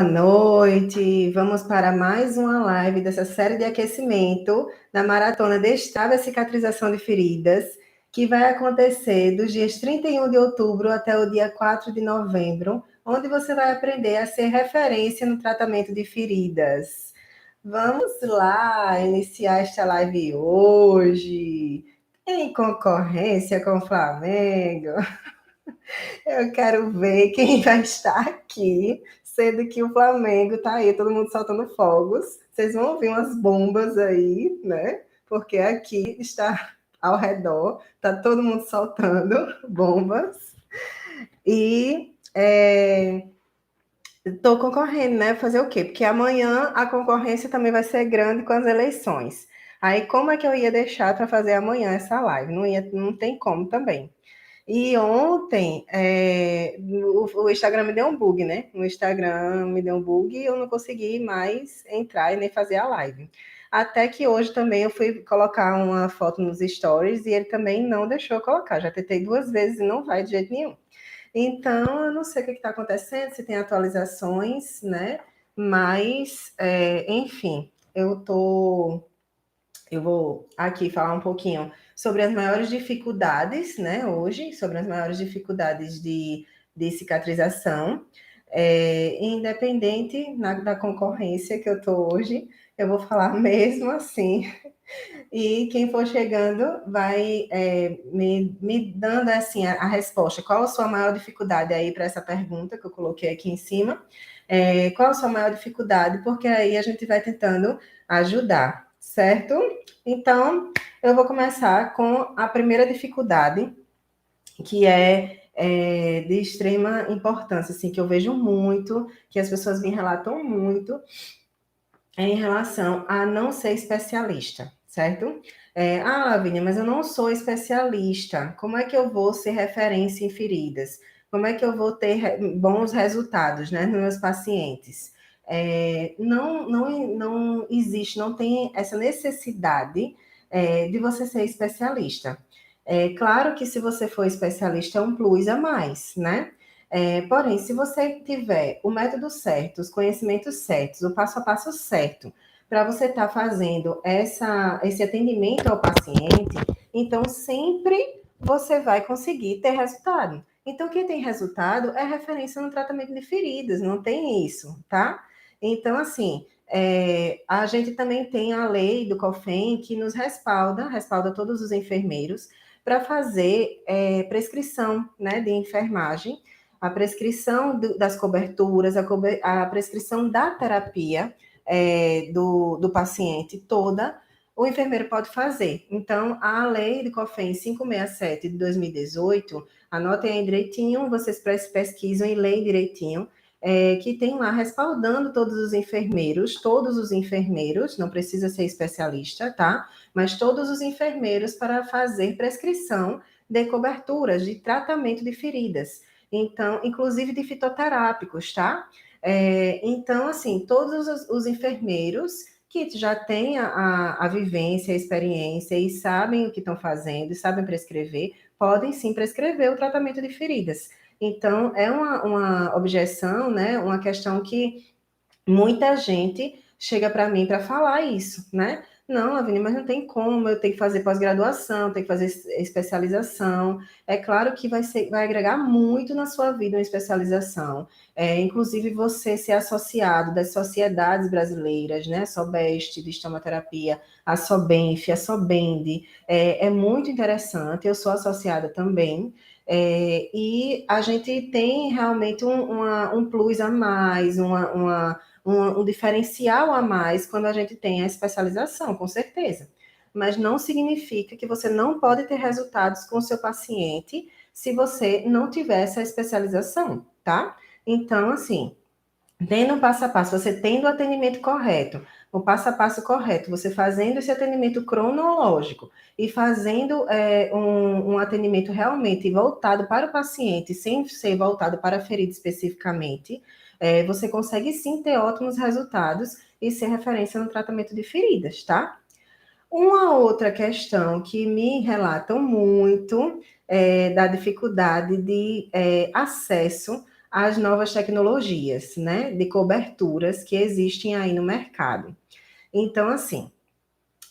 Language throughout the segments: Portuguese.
Boa noite, vamos para mais uma live dessa série de aquecimento da Maratona Destrava e Cicatrização de Feridas, que vai acontecer dos dias 31 de outubro até o dia 4 de novembro, onde você vai aprender a ser referência no tratamento de feridas. Vamos lá iniciar esta live hoje, em concorrência com o Flamengo. Eu quero ver quem vai estar aqui, sendo que o Flamengo tá aí, todo mundo soltando fogos. Vocês vão ouvir umas bombas aí, né? Porque aqui está ao redor, tá todo mundo soltando bombas. E estou concorrendo, né? Fazer o quê? Porque amanhã a concorrência também vai ser grande com as eleições. Aí, como é que eu ia deixar para fazer amanhã essa live? Não tem como também. E ontem o Instagram me deu um bug, né? O Instagram me deu um bug e eu não consegui mais entrar e nem fazer a live. Até que hoje também eu fui colocar uma foto nos stories e ele também não deixou eu colocar. Já tentei duas vezes e não vai de jeito nenhum. Então, eu não sei o que está acontecendo, se tem atualizações, né? Mas, enfim, eu vou aqui falar um pouquinho sobre as maiores dificuldades, né, hoje, sobre as maiores dificuldades de cicatrização. Independente da concorrência que eu estou hoje, eu vou falar mesmo assim. E quem for chegando vai me dando assim a resposta. Qual a sua maior dificuldade aí para essa pergunta que eu coloquei aqui em cima? Qual a sua maior dificuldade? Porque aí a gente vai tentando ajudar, certo? Então, eu vou começar com a primeira dificuldade, que é de extrema importância, assim, que eu vejo muito, que as pessoas me relatam muito, em relação a não ser especialista, certo? Lavínia, mas eu não sou especialista. Como é que eu vou ser referência em feridas? Como é que eu vou ter bons resultados, né, nos meus pacientes? Não existe, não tem essa necessidade de você ser especialista. É claro que se você for especialista é um plus a mais, né? Porém, se você tiver o método certo, os conhecimentos certos, o passo a passo certo, para você estar fazendo esse atendimento ao paciente, então sempre você vai conseguir ter resultado. Então, quem tem resultado é referência no tratamento de feridas, não tem isso, tá? Então, assim, a gente também tem a lei do COFEN que nos respalda todos os enfermeiros para fazer prescrição, né, de enfermagem, a prescrição das coberturas, a prescrição da terapia do paciente toda, o enfermeiro pode fazer. Então, a lei do COFEN 567 de 2018, anotem aí direitinho, vocês pesquisam e leem direitinho, que tem lá respaldando todos os enfermeiros, não precisa ser especialista, tá? Mas todos os enfermeiros para fazer prescrição de coberturas, de tratamento de feridas. Então, inclusive de fitoterápicos, tá? Então, assim, todos os enfermeiros que já têm a vivência, a experiência e sabem o que estão fazendo, sabem prescrever, podem sim prescrever o tratamento de feridas. Então, é uma objeção, né? Uma questão que muita gente chega para mim para falar isso, né? Não, Lavínia, mas não tem como, eu tenho que fazer pós-graduação, tenho que fazer especialização. É claro que vai agregar muito na sua vida uma especialização. Inclusive, você ser associado das sociedades brasileiras, né? A SOBEST, de estomaterapia, a SOBENF, a SOBEND, é muito interessante. Eu sou associada também. E a gente tem realmente um plus a mais, um diferencial a mais quando a gente tem a especialização, com certeza. Mas não significa que você não pode ter resultados com o seu paciente se você não tiver essa especialização, tá? Então, assim, tendo o passo a passo, você tendo o atendimento correto, o passo a passo correto, você fazendo esse atendimento cronológico e fazendo um atendimento realmente voltado para o paciente, sem ser voltado para a ferida especificamente, você consegue sim ter ótimos resultados e ser referência no tratamento de feridas, tá? Uma outra questão que me relatam muito da dificuldade de acesso às novas tecnologias, né, de coberturas que existem aí no mercado. Então, assim,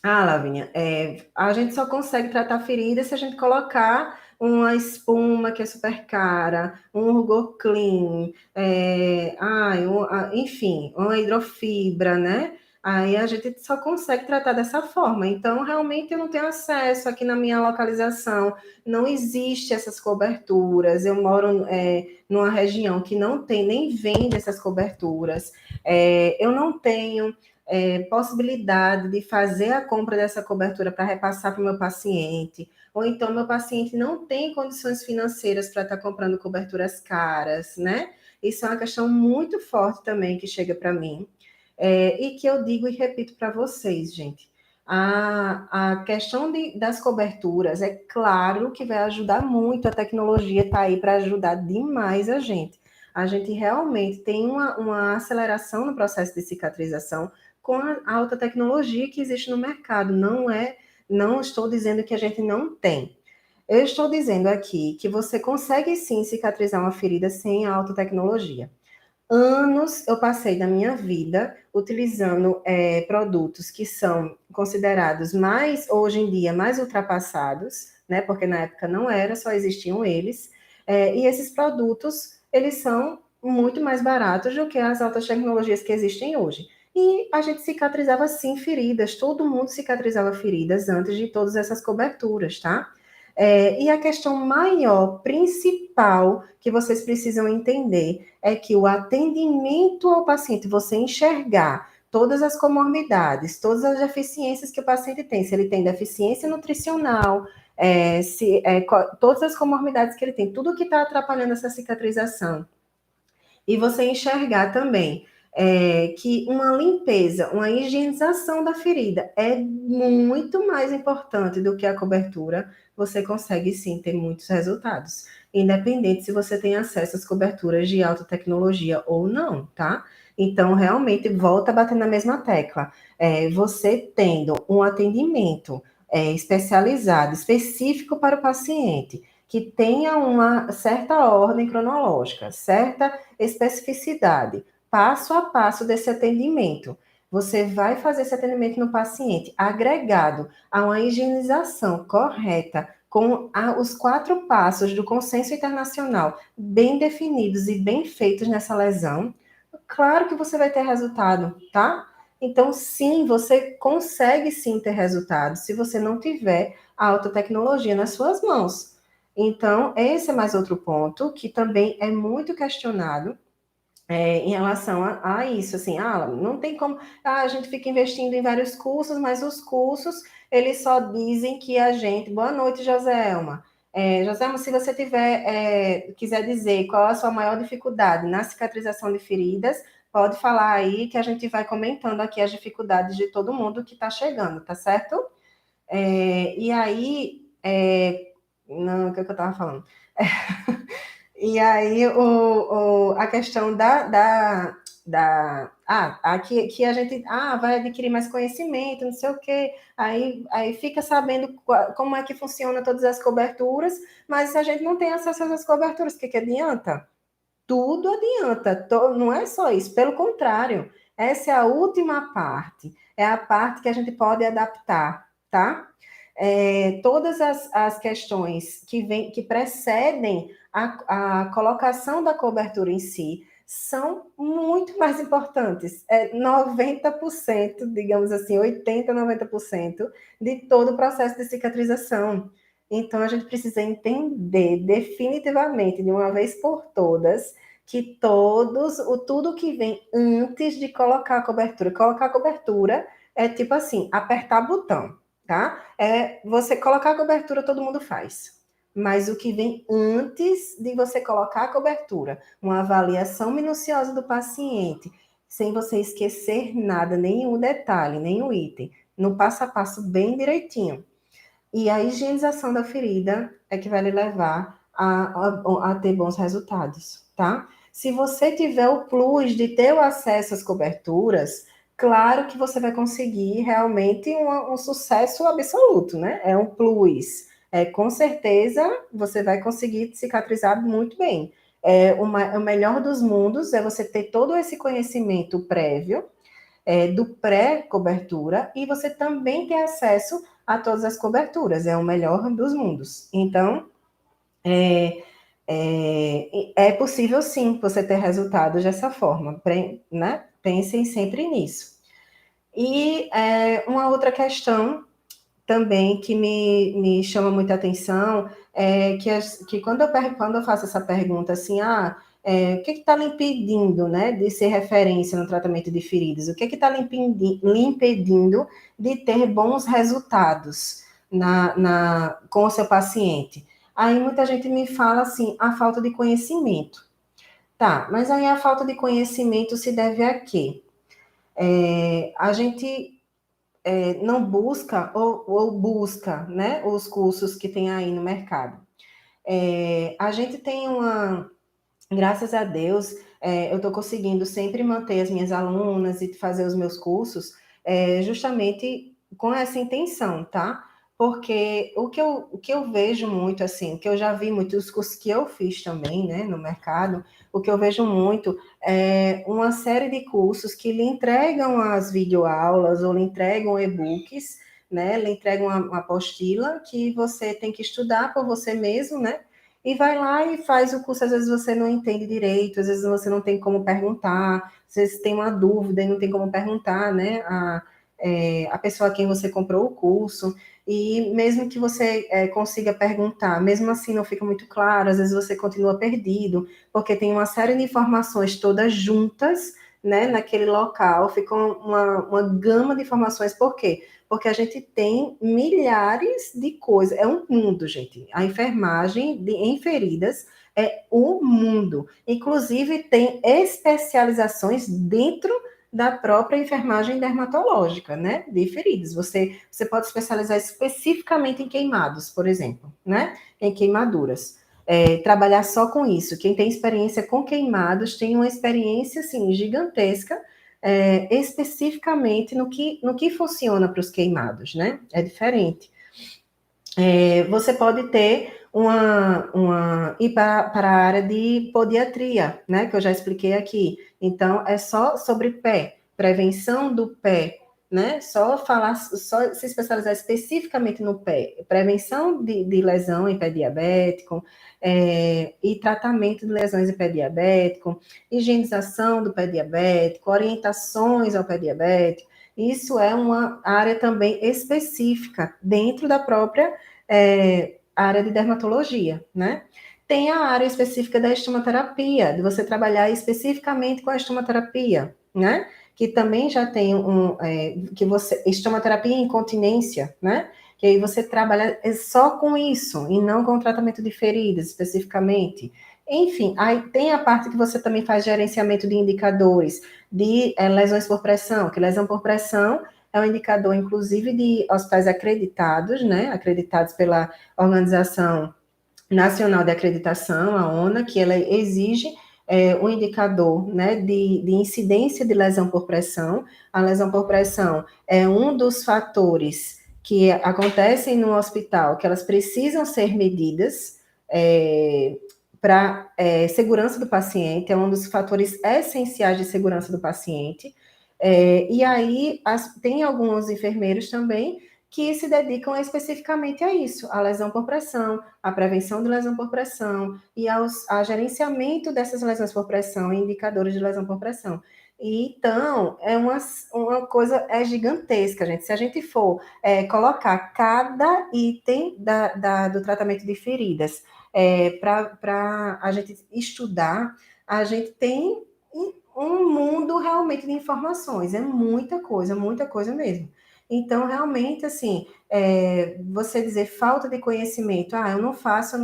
Lavínia, a gente só consegue tratar ferida se a gente colocar uma espuma que é super cara, um Rugor Clean, enfim, uma hidrofibra, né? Aí a gente só consegue tratar dessa forma. Então, realmente, eu não tenho acesso aqui na minha localização, não existe essas coberturas. Eu moro numa região que não tem, nem vende essas coberturas. Eu não tenho possibilidade de fazer a compra dessa cobertura para repassar para o meu paciente, ou então meu paciente não tem condições financeiras para estar comprando coberturas caras, né? Isso é uma questão muito forte também que chega para mim, e que eu digo e repito para vocês, gente. A questão das coberturas, é claro que vai ajudar muito, a tecnologia está aí para ajudar demais a gente. A gente realmente tem uma aceleração no processo de cicatrização com a alta tecnologia que existe no mercado. Não estou dizendo que a gente não tem. Eu estou dizendo aqui que você consegue sim cicatrizar uma ferida sem a alta tecnologia. Anos eu passei da minha vida utilizando produtos que são considerados mais, hoje em dia, mais ultrapassados, né? Porque na época não era, só existiam eles. E esses produtos, eles são muito mais baratos do que as altas tecnologias que existem hoje. E a gente cicatrizava sim feridas, todo mundo cicatrizava feridas antes de todas essas coberturas, tá? E a questão maior, principal, que vocês precisam entender é que o atendimento ao paciente, você enxergar todas as comorbidades, todas as deficiências que o paciente tem, se ele tem deficiência nutricional, todas as comorbidades que ele tem, tudo que está atrapalhando essa cicatrização. E você enxergar também que uma limpeza, uma higienização da ferida é muito mais importante do que a cobertura, você consegue sim ter muitos resultados, independente se você tem acesso às coberturas de alta tecnologia ou não, tá? Então, realmente, volta a bater na mesma tecla. Você tendo um atendimento especializado, específico para o paciente, que tenha uma certa ordem cronológica, certa especificidade, passo a passo desse atendimento. Você vai fazer esse atendimento no paciente agregado a uma higienização correta, com os 4 passos do consenso internacional bem definidos e bem feitos nessa lesão. Claro que você vai ter resultado, tá? Então, sim, você consegue sim ter resultado se você não tiver a alta tecnologia nas suas mãos. Então, esse é mais outro ponto que também é muito questionado em relação a isso, assim, não tem como, a gente fica investindo em vários cursos, mas os cursos, eles só dizem que a gente, boa noite, Joselma, Joselma, se você quiser dizer qual a sua maior dificuldade na cicatrização de feridas, pode falar aí que a gente vai comentando aqui as dificuldades de todo mundo que está chegando, tá certo? E aí, não, o que eu estava falando? E aí, a questão aqui que a gente vai adquirir mais conhecimento, não sei o quê, aí fica sabendo como é que funciona todas as coberturas, mas se a gente não tem acesso às coberturas, o que adianta? Tudo adianta, não é só isso, pelo contrário, essa é a última parte, é a parte que a gente pode adaptar, tá? Todas as questões que precedem a colocação da cobertura em si são muito mais importantes. 90%, digamos assim, 80%, 90% de todo o processo de cicatrização. Então, a gente precisa entender definitivamente, de uma vez por todas, que tudo que vem antes de colocar a cobertura é tipo assim, apertar botão, tá? Você colocar a cobertura, todo mundo faz. Mas o que vem antes de você colocar a cobertura, uma avaliação minuciosa do paciente, sem você esquecer nada, nenhum detalhe, nenhum item, no passo a passo bem direitinho. E a higienização da ferida é que vai lhe levar a ter bons resultados, tá? Se você tiver o plus de ter o acesso às coberturas, claro que você vai conseguir realmente um sucesso absoluto, né? É um plus. Com certeza você vai conseguir cicatrizar muito bem. O melhor dos mundos é você ter todo esse conhecimento prévio, do pré-cobertura, e você também ter acesso a todas as coberturas, é o melhor dos mundos. Então, é possível sim você ter resultados dessa forma, né? Pensem sempre nisso. E uma outra questão também que me chama muita atenção é que quando eu faço essa pergunta assim, o que está lhe impedindo, né, de ser referência no tratamento de feridas? O que está lhe impedindo de ter bons resultados com o seu paciente? Aí muita gente me fala assim, a falta de conhecimento. Tá, mas aí a falta de conhecimento se deve a quê? A gente não busca ou busca, né, os cursos que tem aí no mercado. A gente tem graças a Deus, eu estou conseguindo sempre manter as minhas alunas e fazer os meus cursos justamente com essa intenção, tá? Porque o que eu vejo muito, assim, o que eu já vi muito, os cursos que eu fiz também, né, no mercado, o que eu vejo muito é uma série de cursos que lhe entregam as videoaulas ou lhe entregam e-books, né, lhe entregam uma apostila que você tem que estudar por você mesmo, né, e vai lá e faz o curso. Às vezes você não entende direito, às vezes você não tem como perguntar, às vezes tem uma dúvida e não tem como perguntar, né, a pessoa a quem você comprou o curso, e mesmo que você consiga perguntar, mesmo assim não fica muito claro, às vezes você continua perdido, porque tem uma série de informações todas juntas, né, naquele local, fica uma gama de informações. Por quê? Porque a gente tem milhares de coisas, é um mundo, gente. A enfermagem em feridas é um mundo. Inclusive, tem especializações dentro da própria enfermagem dermatológica, né, de feridas. Você pode especializar especificamente em queimados, por exemplo, né, em queimaduras. Trabalhar só com isso. Quem tem experiência com queimados tem uma experiência, assim, gigantesca, especificamente no que funciona para os queimados, né? É diferente. Você pode ter ir para a área de podiatria, né? Que eu já expliquei aqui. Então, é só sobre pé, prevenção do pé, né? Só se especializar especificamente no pé, prevenção de lesão em pé diabético, e tratamento de lesões em pé diabético, higienização do pé diabético, orientações ao pé diabético. Isso é uma área também específica dentro da própria área de dermatologia, né? Tem a área específica da estomaterapia, de você trabalhar especificamente com a estomaterapia, né? Que também já tem estomaterapia e incontinência, né? Que aí você trabalha só com isso, e não com o tratamento de feridas, especificamente. Enfim, aí tem a parte que você também faz gerenciamento de indicadores, de lesões por pressão, que lesão por pressão é um indicador, inclusive, de hospitais acreditados, né? Acreditados pela Organização Nacional de Acreditação, a ONA, que ela exige um indicador, né, de incidência de lesão por pressão. A lesão por pressão é um dos fatores que acontecem no hospital, que elas precisam ser medidas para segurança do paciente, é um dos fatores essenciais de segurança do paciente. E aí tem alguns enfermeiros também que se dedicam especificamente a isso, a lesão por pressão, a prevenção de lesão por pressão e a gerenciamento dessas lesões por pressão, indicadores de lesão por pressão. E, então, uma coisa gigantesca, gente. Se a gente for colocar cada item do tratamento de feridas para a gente estudar, a gente tem um mundo realmente de informações. É muita coisa mesmo. Então, realmente, assim, você dizer falta de conhecimento, eu não faço,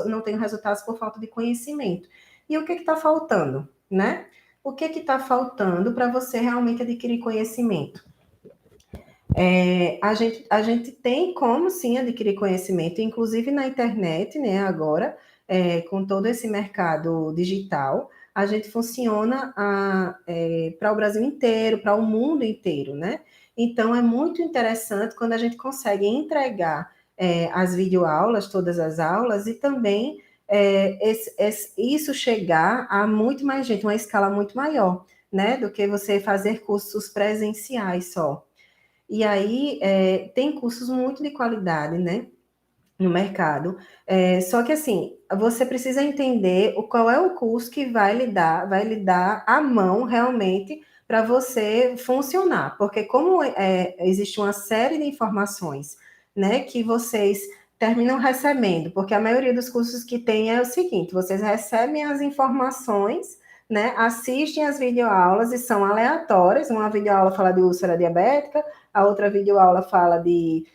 não tenho resultados por falta de conhecimento. E o que está faltando, né? O que está faltando para você realmente adquirir conhecimento? A gente tem como, sim, adquirir conhecimento, inclusive na internet, né, agora, com todo esse mercado digital, a gente funciona para o Brasil inteiro, para o mundo inteiro, né? Então, é muito interessante quando a gente consegue entregar as videoaulas, todas as aulas, e também isso chegar a muito mais gente, uma escala muito maior, né, do que você fazer cursos presenciais só. E aí, tem cursos muito de qualidade, né, no mercado. Só que, assim, você precisa entender qual é o curso que vai lhe dar a mão realmente para você funcionar. Porque como existe uma série de informações, né, que vocês terminam recebendo, porque a maioria dos cursos que tem é o seguinte, vocês recebem as informações, né, assistem as videoaulas e são aleatórias, uma videoaula fala de úlcera diabética, a outra videoaula fala de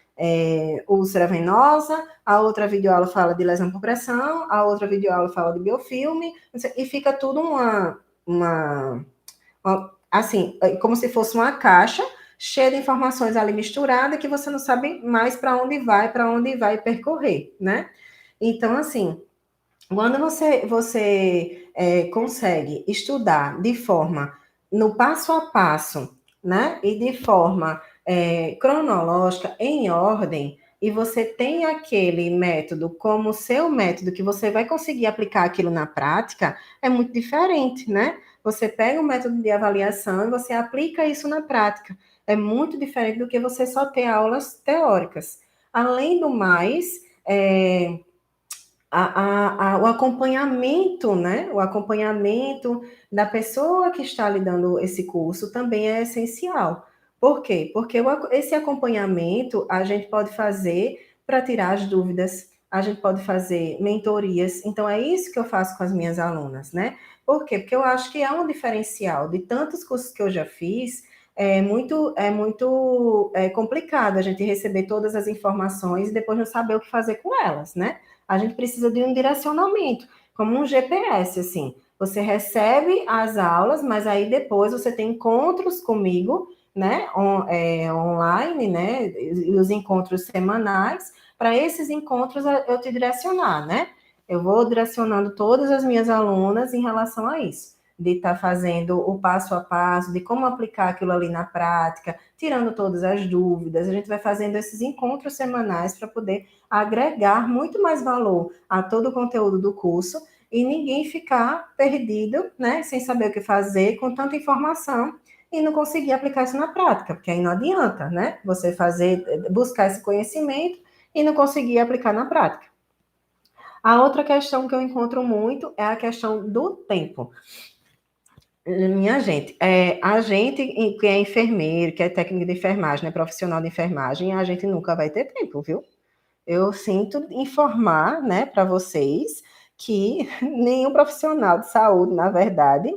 úlcera venosa, a outra videoaula fala de lesão por pressão, a outra videoaula fala de biofilme, e fica tudo assim, como se fosse uma caixa cheia de informações ali misturada que você não sabe mais para onde vai percorrer, né? Então, assim, quando você consegue estudar de forma no passo a passo, né? E de forma cronológica, em ordem, e você tem aquele método como seu método, que você vai conseguir aplicar aquilo na prática, é muito diferente, né? Você pega o método de avaliação e você aplica isso na prática. É muito diferente do que você só ter aulas teóricas. Além do mais, o acompanhamento, né? O acompanhamento da pessoa que está lhe dando esse curso também é essencial. Por quê? Porque esse acompanhamento a gente pode fazer para tirar as dúvidas, a gente pode fazer mentorias. Então, é isso que eu faço com as minhas alunas, né? Por quê? Porque eu acho que é um diferencial de tantos cursos que eu já fiz. É muito complicado a gente receber todas as informações e depois não saber o que fazer com elas, né? A gente precisa de um direcionamento, como um GPS, assim. Você recebe as aulas, mas aí depois você tem encontros comigo, né, online, né, e os encontros semanais. Para esses encontros eu te direcionar, né? Eu vou direcionando todas as minhas alunas em relação a isso, de estar fazendo o passo a passo, de como aplicar aquilo ali na prática, tirando todas as dúvidas. A gente vai fazendo esses encontros semanais para poder agregar muito mais valor a todo o conteúdo do curso e ninguém ficar perdido, né, sem saber o que fazer, com tanta informação e não conseguir aplicar isso na prática, porque aí não adianta, né, você buscar esse conhecimento e não conseguir aplicar na prática. A outra questão que eu encontro muito é a questão do tempo. Minha gente, a gente que é enfermeiro, que é técnico de enfermagem, né, profissional de enfermagem, a gente nunca vai ter tempo, viu? Eu sinto informar, né, para vocês que nenhum profissional de saúde, na verdade,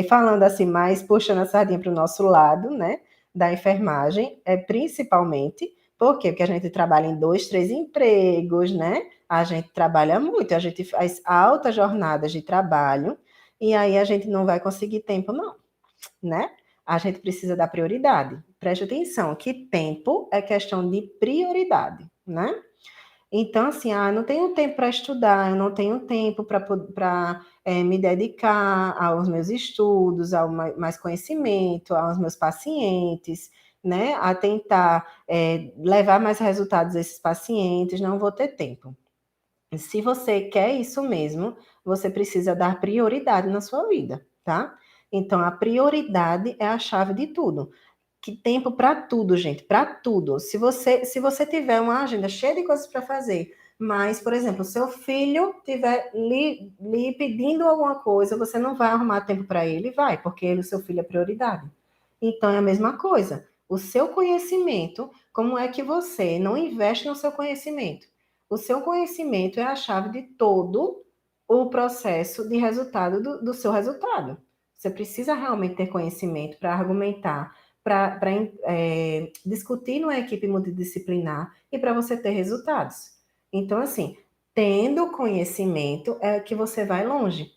falando assim, mais puxando a sardinha para o nosso lado, né, da enfermagem, principalmente, por quê? Porque a gente trabalha em 2, 3 empregos, né? A gente trabalha muito, a gente faz altas jornadas de trabalho, e aí a gente não vai conseguir tempo, não, né? A gente precisa dar prioridade. Preste atenção, que tempo é questão de prioridade, né? Então, assim, eu não tenho tempo para estudar, eu não tenho tempo para me dedicar aos meus estudos, ao mais conhecimento, aos meus pacientes, né? A tentar levar mais resultados a esses pacientes, não vou ter tempo. Se você quer isso mesmo, você precisa dar prioridade na sua vida, tá? Então, a prioridade é a chave de tudo. Que tempo para tudo, gente, para tudo. Se você tiver uma agenda cheia de coisas para fazer, mas, por exemplo, seu filho tiver lhe pedindo alguma coisa, você não vai arrumar tempo para ele, vai, porque ele, o seu filho é prioridade. Então é a mesma coisa. O seu conhecimento, como é que você não investe no seu conhecimento? O seu conhecimento é a chave de todo o processo de resultado do seu resultado. Você precisa realmente ter conhecimento para argumentar, para discutir numa equipe multidisciplinar e para você ter resultados. Então, assim, tendo conhecimento é que você vai longe.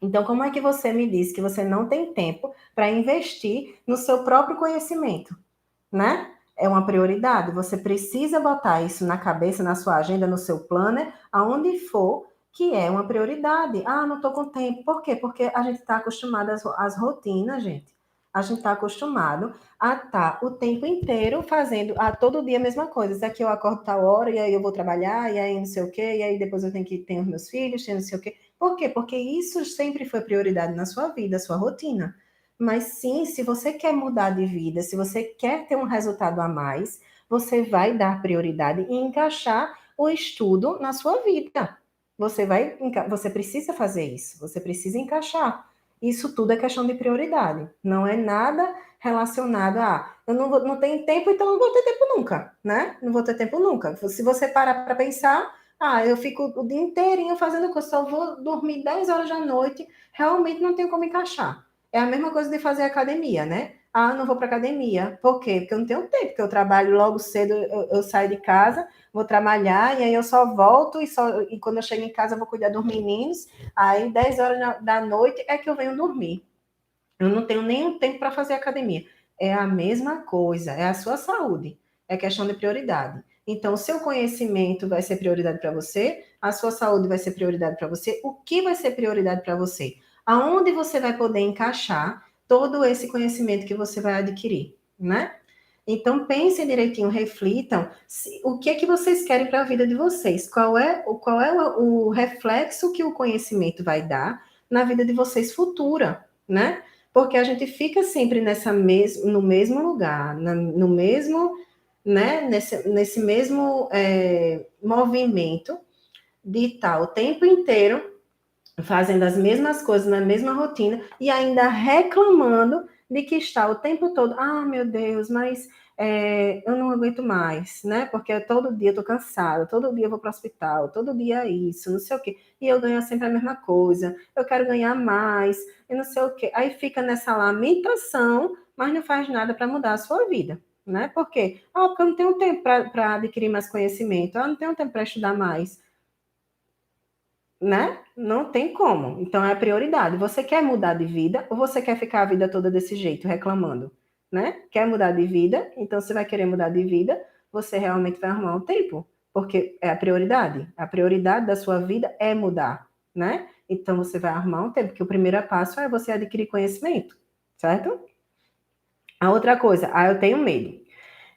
Então, como é que você me diz que você não tem tempo para investir no seu próprio conhecimento, né? É uma prioridade. Você precisa botar isso na cabeça, na sua agenda, no seu planner, aonde for, que é uma prioridade. Ah, não estou com tempo. Por quê? Porque a gente está acostumado às rotinas, gente. A gente está acostumado a estar o tempo inteiro fazendo todo dia a mesma coisa. Isso aqui eu acordo tal hora, e aí eu vou trabalhar, e aí não sei o quê, e aí depois eu tenho que ter os meus filhos, não sei o quê. Por quê? Porque isso sempre foi prioridade na sua vida, sua rotina. Mas sim, se você quer mudar de vida, se você quer ter um resultado a mais, você vai dar prioridade e encaixar o estudo na sua vida. Você precisa fazer isso, você precisa encaixar. Isso tudo é questão de prioridade. Não é nada relacionado a eu não tenho tempo, então não vou ter tempo nunca, né? Não vou ter tempo nunca. Se você parar para pensar, eu fico o dia inteirinho fazendo coisa, só vou dormir 10 horas da noite, realmente não tenho como encaixar. É a mesma coisa de fazer academia, né? Não vou para academia. Por quê? Porque eu não tenho tempo, porque eu trabalho logo cedo, eu saio de casa, vou trabalhar, e aí eu só volto, e quando eu chego em casa eu vou cuidar dos meninos, aí 10 horas da noite é que eu venho dormir. Eu não tenho nenhum tempo para fazer academia. É a mesma coisa, é a sua saúde, é questão de prioridade. Então, o seu conhecimento vai ser prioridade para você, a sua saúde vai ser prioridade para você, o que vai ser prioridade para você? Aonde você vai poder encaixar todo esse conhecimento que você vai adquirir, né? Então, pensem direitinho, reflitam o que é que vocês querem para a vida de vocês, qual é o reflexo que o conhecimento vai dar na vida de vocês futura, né? Porque a gente fica sempre no mesmo lugar, no mesmo, né? Nesse mesmo movimento de estar o tempo inteiro fazendo as mesmas coisas na mesma rotina e ainda reclamando de que está o tempo todo, meu Deus, mas eu não aguento mais, né? Porque todo dia eu tô cansada, todo dia eu vou para o hospital, todo dia é isso, não sei o quê. E eu ganho sempre a mesma coisa, eu quero ganhar mais, e não sei o quê. Aí fica nessa lamentação, mas não faz nada para mudar a sua vida, né? Por quê? Porque eu não tenho tempo para adquirir mais conhecimento, eu não tenho tempo para estudar mais, né? Não tem como. Então é a prioridade. Você quer mudar de vida ou você quer ficar a vida toda desse jeito, reclamando, né? Quer mudar de vida? Então você vai querer mudar de vida, você realmente vai arrumar um tempo, porque é a prioridade. A prioridade da sua vida é mudar, né? Então você vai arrumar um tempo, porque o primeiro passo é você adquirir conhecimento, certo? A outra coisa, eu tenho medo.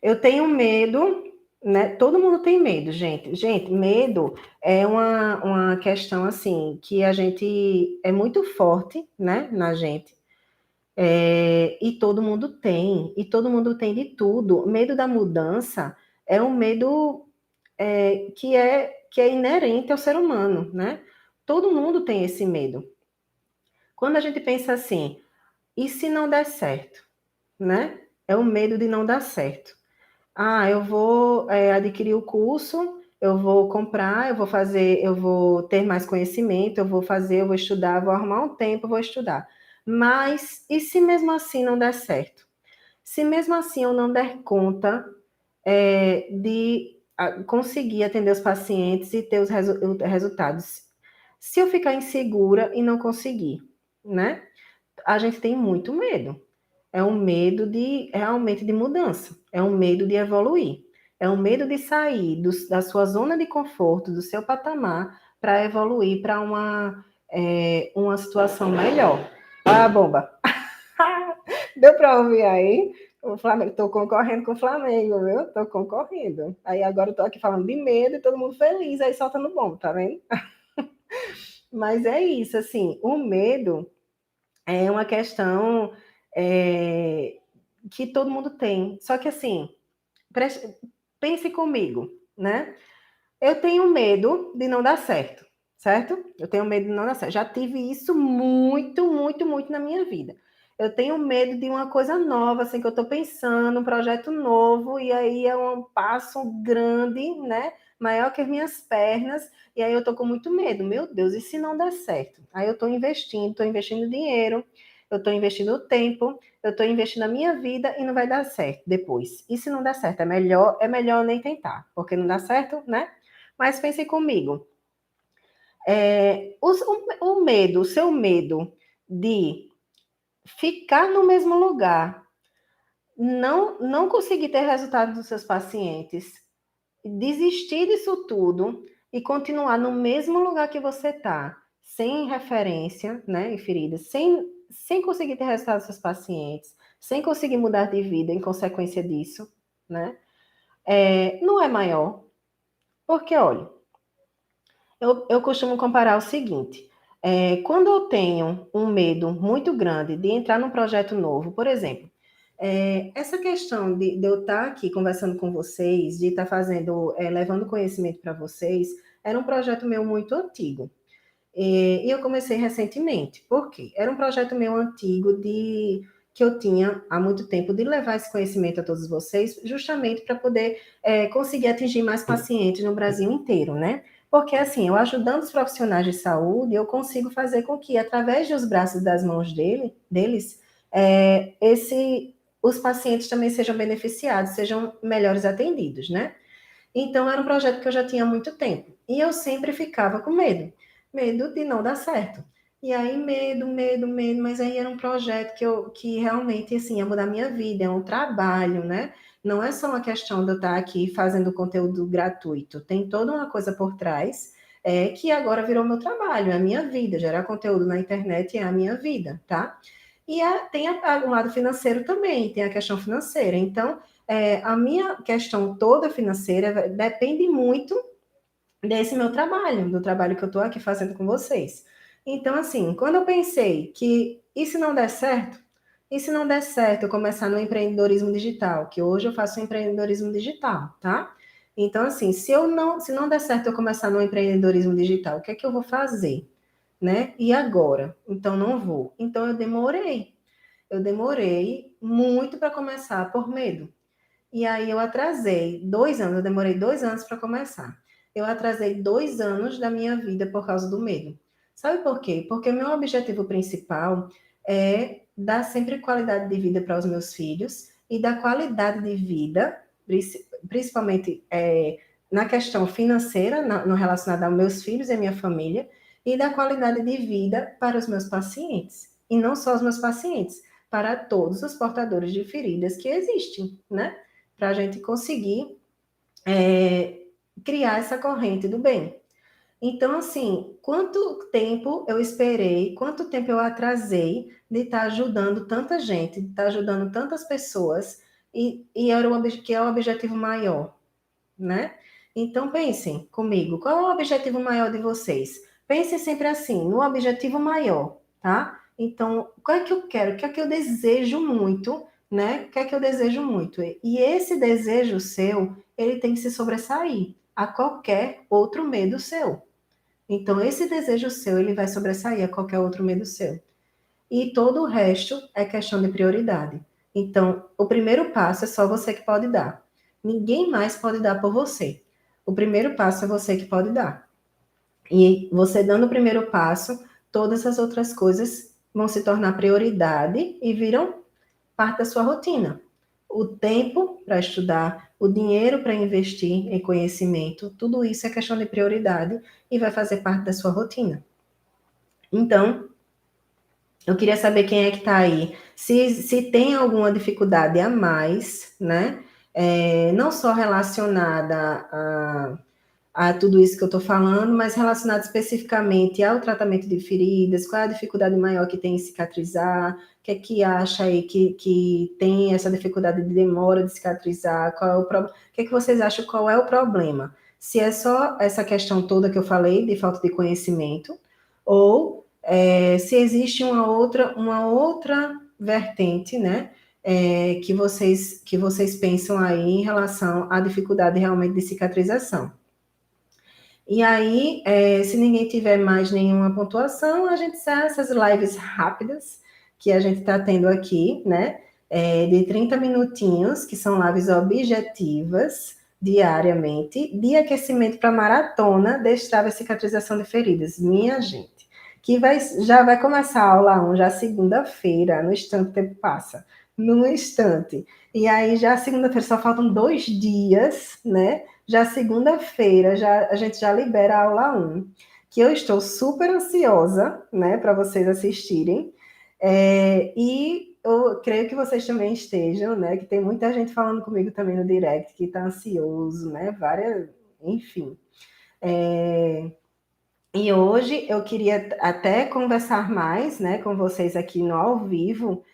Eu tenho medo, né? Todo mundo tem medo, gente. Gente, medo é uma questão assim que a gente é muito forte, né, na gente. E todo mundo tem de tudo. Medo da mudança é um medo que é inerente ao ser humano, né? Todo mundo tem esse medo. Quando a gente pensa assim, e se não der certo, né? É o medo de não dar certo. Eu vou adquirir o curso, eu vou comprar, eu vou fazer, eu vou ter mais conhecimento, eu vou estudar, vou arrumar um tempo, eu vou estudar. Mas e se mesmo assim não der certo? Se mesmo assim eu não der conta de conseguir atender os pacientes e ter os resultados? Se eu ficar insegura e não conseguir, né? A gente tem muito medo. É um medo realmente de mudança, é um medo de evoluir, é um medo de sair da sua zona de conforto, do seu patamar, para evoluir para uma situação melhor. Ah, bomba! Deu para ouvir aí? O Flamengo, estou concorrendo com o Flamengo, viu? Estou concorrendo. Aí agora eu estou aqui falando de medo e todo mundo feliz, aí soltando bomba, tá vendo? Mas é isso, assim, o medo é uma questão que todo mundo tem. Só que assim, pense comigo, né? Eu tenho medo de não dar certo, certo? Eu tenho medo de não dar certo. Já tive isso muito, muito, muito na minha vida. Eu tenho medo de uma coisa nova, assim, que eu estou pensando, um projeto novo, e aí é um passo grande, né? Maior que as minhas pernas, e aí eu estou com muito medo. Meu Deus, e se não der certo? Aí eu estou investindo dinheiro, eu estou investindo tempo, eu estou investindo a minha vida e não vai dar certo depois. E se não der certo? É melhor nem tentar, porque não dá certo, né? Mas pense comigo. O seu medo de ficar no mesmo lugar, não conseguir ter resultado dos seus pacientes, desistir disso tudo e continuar no mesmo lugar que você está, sem referência, né, ferida, sem conseguir ter resultado dos seus pacientes, sem conseguir mudar de vida em consequência disso, né? Não é maior. Porque, olha, eu costumo comparar o seguinte: quando eu tenho um medo muito grande de entrar num projeto novo, por exemplo, essa questão de eu estar aqui conversando com vocês, de estar fazendo, levando conhecimento para vocês, era um projeto meu muito antigo. E eu comecei recentemente. Por quê? Era um projeto meu antigo que eu tinha há muito tempo de levar esse conhecimento a todos vocês, justamente para poder conseguir atingir mais pacientes no Brasil inteiro, né? Porque assim, eu ajudando os profissionais de saúde, eu consigo fazer com que, através dos braços e das mãos deles, os pacientes também sejam beneficiados, sejam melhores atendidos, né? Então, era um projeto que eu já tinha há muito tempo. E eu sempre ficava com medo. Medo de não dar certo. E aí, medo, mas aí era um projeto que realmente, assim, ia mudar minha vida, é um trabalho, né? Não é só uma questão de eu estar aqui fazendo conteúdo gratuito. Tem toda uma coisa por trás, que agora virou meu trabalho, é a minha vida. Gerar conteúdo na internet é a minha vida, tá? E tem o lado financeiro também, tem a questão financeira. Então, a minha questão toda financeira depende muito desse meu trabalho, do trabalho que eu estou aqui fazendo com vocês. Então, assim, quando eu pensei que e se não der certo? E se não der certo eu começar no empreendedorismo digital, que hoje eu faço empreendedorismo digital, tá? Então, assim, se não der certo eu começar no empreendedorismo digital, o que é que eu vou fazer? Né? E agora? Então, não vou. Então, eu demorei. Eu demorei muito para começar por medo. E aí eu atrasei 2 anos, eu demorei 2 anos para começar. Eu atrasei 2 anos da minha vida por causa do medo. Sabe por quê? Porque o meu objetivo principal é dar sempre qualidade de vida para os meus filhos e dar qualidade de vida, principalmente na questão financeira, no relacionado aos meus filhos e minha família, e dar qualidade de vida para os meus pacientes. E não só os meus pacientes, para todos os portadores de feridas que existem, né? Para a gente conseguir criar essa corrente do bem. Então, assim, quanto tempo eu esperei, quanto tempo eu atrasei de estar ajudando tanta gente, de estar ajudando tantas pessoas, era que é o objetivo maior, né? Então, pensem comigo, qual é o objetivo maior de vocês? Pensem sempre assim, no objetivo maior, tá? Então, o que é que eu quero? O que é que eu desejo muito, né? O que é que eu desejo muito? E esse desejo seu, ele tem que se sobressair a qualquer outro medo seu. Então, esse desejo seu, ele vai sobressair a qualquer outro medo seu. E todo o resto é questão de prioridade. Então, o primeiro passo é só você que pode dar. Ninguém mais pode dar por você. O primeiro passo é você que pode dar. E você dando o primeiro passo, todas as outras coisas vão se tornar prioridade e viram parte da sua rotina. O tempo para estudar, o dinheiro para investir em conhecimento, tudo isso é questão de prioridade e vai fazer parte da sua rotina. Então, eu queria saber quem é que está aí. Se tem alguma dificuldade a mais, né? Não só relacionada a tudo isso que eu estou falando, mas relacionada especificamente ao tratamento de feridas, qual é a dificuldade maior que tem em cicatrizar, o que é que acha aí que tem essa dificuldade de demora de cicatrizar, qual é o problema, o que é que vocês acham, qual é o problema? Se é só essa questão toda que eu falei, de falta de conhecimento, ou se existe uma outra vertente, né, que vocês pensam aí em relação à dificuldade realmente de cicatrização. E aí, se ninguém tiver mais nenhuma pontuação, a gente sai essas lives rápidas que a gente está tendo aqui, né? De 30 minutinhos, que são lives objetivas, diariamente, de aquecimento para maratona, destrava e cicatrização de feridas. Minha gente, já vai começar a aula 1, já segunda-feira, no instante o tempo passa, no instante. E aí, já segunda-feira, só faltam 2 dias, né? Já segunda-feira, a gente já libera a aula 1, que eu estou super ansiosa, né, para vocês assistirem. E eu creio que vocês também estejam, né, que tem muita gente falando comigo também no direct, que está ansioso, né, enfim. E hoje eu queria até conversar mais, né, com vocês aqui no ao vivo,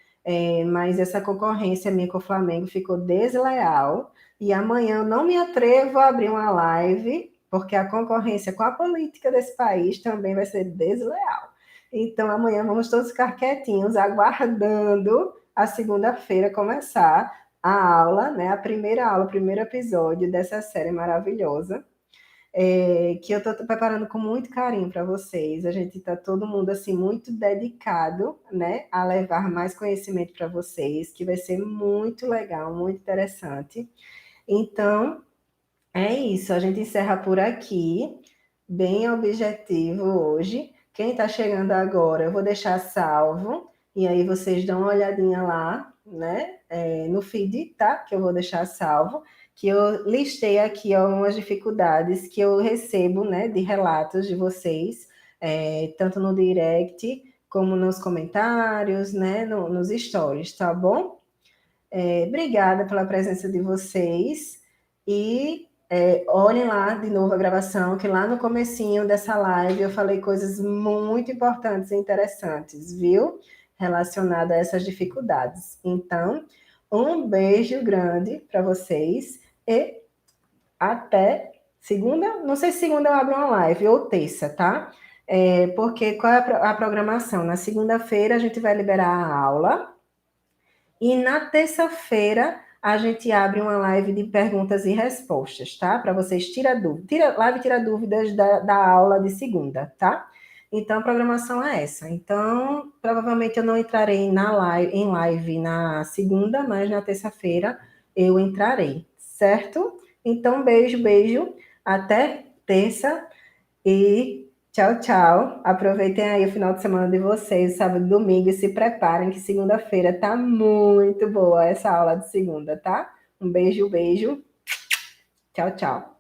mas essa concorrência minha com o Flamengo ficou desleal. E amanhã eu não me atrevo a abrir uma live, porque a concorrência com a política desse país também vai ser desleal. Então amanhã vamos todos ficar quietinhos, aguardando a segunda-feira começar a aula, né, a primeira aula, o primeiro episódio dessa série maravilhosa, que eu estou preparando com muito carinho para vocês. A gente está todo mundo assim muito dedicado, né, a levar mais conhecimento para vocês, que vai ser muito legal, muito interessante. Então, é isso. A gente encerra por aqui, bem objetivo hoje. Quem está chegando agora, eu vou deixar salvo e aí vocês dão uma olhadinha lá, né, no feed, tá? Que eu vou deixar salvo, que eu listei aqui algumas dificuldades que eu recebo, né, de relatos de vocês, tanto no direct como nos comentários, né, nos stories, tá bom? Obrigada pela presença de vocês e olhem lá de novo a gravação, que lá no comecinho dessa live eu falei coisas muito importantes e interessantes, viu? Relacionadas a essas dificuldades. Então, um beijo grande para vocês e até segunda. Não sei se segunda eu abro uma live ou terça, tá? Porque qual é a programação? Na segunda-feira a gente vai liberar a aula. E na terça-feira a gente abre uma live de perguntas e respostas, tá? Para vocês tirar dúvidas. Live tira dúvidas da aula de segunda, tá? Então a programação é essa. Então, provavelmente eu não entrarei em live na segunda, mas na terça-feira eu entrarei, certo? Então, beijo, beijo. Até terça e tchau, tchau. Aproveitem aí o final de semana de vocês, sábado e domingo, e se preparem que segunda-feira tá muito boa essa aula de segunda, tá? Um beijo, beijo. Tchau, tchau.